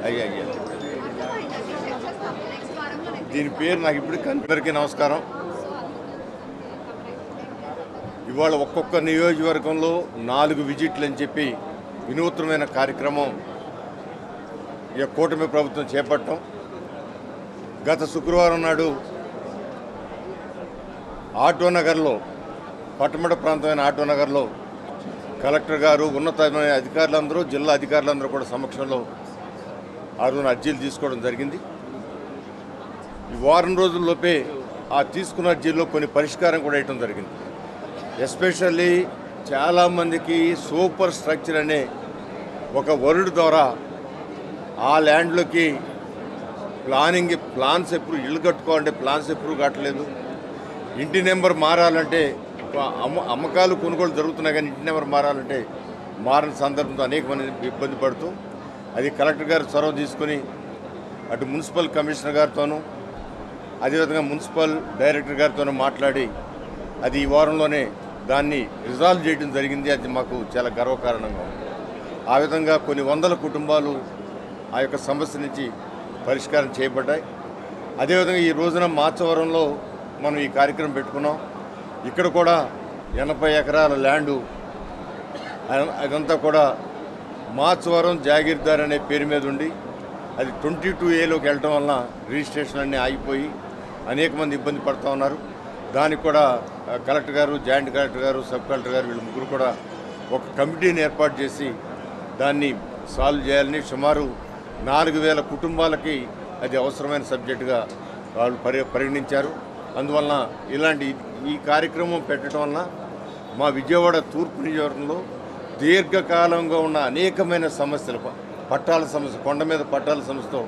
అయ్యా దీని పేరు నాకు ఇప్పుడు అందరికీ నమస్కారం. ఇవాళ ఒక్కొక్క నియోజకవర్గంలో 4 విజిట్లు అని చెప్పి వినూత్నమైన కార్యక్రమం ఈ కూటమి ప్రభుత్వం చేపట్టడం. గత శుక్రవారం నాడు ఆటోనగర్లో, పట్టమట ప్రాంతమైన ఆటోనగర్లో కలెక్టర్ గారు, ఉన్నతమైన అధికారులందరూ, జిల్లా అధికారులందరూ కూడా సమక్షంలో ఆ రోజున అర్జీలు తీసుకోవడం జరిగింది. ఈ వారం రోజుల్లోపే ఆ తీసుకున్న అర్జీల్లో కొన్ని పరిష్కారం కూడా వేయటం జరిగింది. ఎస్పెషల్లీ చాలామందికి సూపర్ స్ట్రక్చర్ అనే ఒక వర్డ్ ద్వారా ఆ ల్యాండ్లోకి ప్లాన్స్ ఎప్పుడు ఇల్లు కట్టుకోవాలంటే ప్లాన్స్ ఎప్పుడు కట్టలేదు. ఇంటి నెంబర్ మారాలంటే అమ్మకాలు కొనుగోలు జరుగుతున్నాయి, కానీ ఇంటి నెంబర్ మారాలంటే మారిన సందర్భంతో అనేక మంది ఇబ్బంది పడుతూ అది కలెక్టర్ గారు చొరవ తీసుకుని అటు మున్సిపల్ కమిషనర్ గారితోనూ అదేవిధంగా మున్సిపల్ డైరెక్టర్ గారితోనూ మాట్లాడి అది ఈ వారంలోనే దాన్ని రిజాల్వ్ చేయడం జరిగింది. అది మాకు చాలా గర్వకారణంగా ఉంది. ఆ విధంగా కొన్ని వందల కుటుంబాలు ఆ యొక్క సమస్య నుంచి పరిష్కారం చేయబడ్డాయి. అదేవిధంగా ఈ రోజున మాచవరంలో మనం ఈ కార్యక్రమం పెట్టుకున్నాం. ఇక్కడ కూడా 80 ఎకరాల ల్యాండు, అదంతా కూడా మాచవరం జాగీర్దార్ అనే పేరు మీద ఉండి అది 22A వెళ్ళటం వలన రిజిస్ట్రేషన్ అన్నీ ఆగిపోయి అనేక మంది ఇబ్బంది పడుతూ ఉన్నారు. దానికి కూడా కలెక్టర్ గారు, జాయింట్ కలెక్టర్ గారు, సబ్ కలెక్టర్ గారు వీళ్ళు ముగ్గురు కూడా ఒక కమిటీని ఏర్పాటు చేసి దాన్ని సాల్వ్ చేయాలని, సుమారు 4000 కుటుంబాలకి అది అవసరమైన సబ్జెక్టుగా వాళ్ళు పరిగణించారు. అందువలన ఇలాంటి ఈ కార్యక్రమం పెట్టడం వలన మా విజయవాడ తూర్పు నియోజకవర్గంలో దీర్ఘకాలంగా ఉన్న అనేకమైన సమస్యలు, పట్టాల సమస్య, కొండ మీద పట్టాల సమస్యతో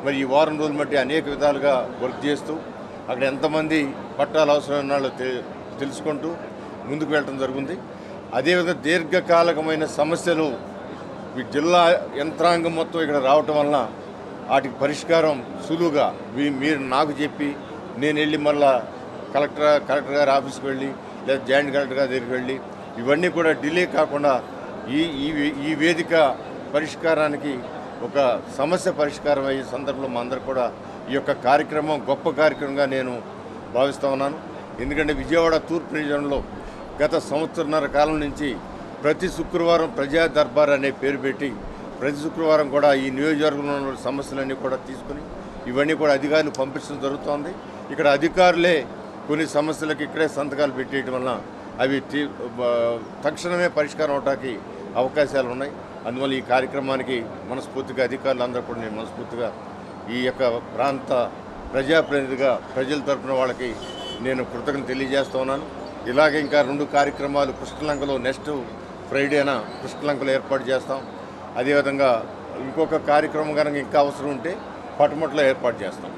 మరి ఈ వారం రోజులు బట్టి అనేక విధాలుగా వర్క్ చేస్తూ అక్కడ ఎంతమంది పట్టాలు అవసరమైన వాళ్ళు తెలుసుకుంటూ ముందుకు వెళ్ళడం జరుగుతుంది. అదేవిధంగా దీర్ఘకాలికమైన సమస్యలు ఈ జిల్లా యంత్రాంగం మొత్తం ఇక్కడ రావటం వలన వాటికి పరిష్కారం సులువుగా మీరు నాకు చెప్పి నేను వెళ్ళి మళ్ళా కలెక్టర్ గారి ఆఫీస్కి వెళ్ళి లేదా జాయింట్ కలెక్టర్ గారి దగ్గరికి వెళ్ళి ఇవన్నీ కూడా డిలే కాకుండా ఈ వేదిక పరిష్కారానికి ఒక సమస్య పరిష్కారం అయ్యే సందర్భంలో మా అందరూ కూడా ఈ యొక్క కార్యక్రమం గొప్ప కార్యక్రమంగా నేను భావిస్తూ ఉన్నాను. ఎందుకంటే విజయవాడ తూర్పు నియోజకవర్గంలో గత సంవత్సరన్నర కాలం నుంచి ప్రతి శుక్రవారం ప్రజా దర్బార్ అనే పేరు పెట్టి ప్రతి శుక్రవారం కూడా ఈ నియోజకవర్గంలో ఉన్న సమస్యలన్నీ కూడా తీసుకుని ఇవన్నీ కూడా అధికారులు పంపించడం జరుగుతోంది. ఇక్కడ అధికారులే కొన్ని సమస్యలకు ఇక్కడే సంతకాలు పెట్టేయటం వలన అవి తక్షణమే పరిష్కారం అవడానికి అవకాశాలు ఉన్నాయి. అందువల్ల ఈ కార్యక్రమానికి మనస్ఫూర్తిగా అధికారులందరూ కూడా నేను మనస్ఫూర్తిగా ఈ యొక్క ప్రాంత ప్రజాప్రతినిధిగా ప్రజల తరఫున వాళ్ళకి నేను కృతజ్ఞత తెలియజేస్తూ ఉన్నాను. ఇలాగే ఇంకా 2 కార్యక్రమాలు కృష్ణలంకలో నెక్స్ట్ ఫ్రైడేన కృష్ణలంకలో ఏర్పాటు చేస్తాం. అదేవిధంగా ఇంకొక కార్యక్రమం కనుక ఇంకా అవసరం ఉంటే పట్టుమట్లో ఏర్పాటు చేస్తాం.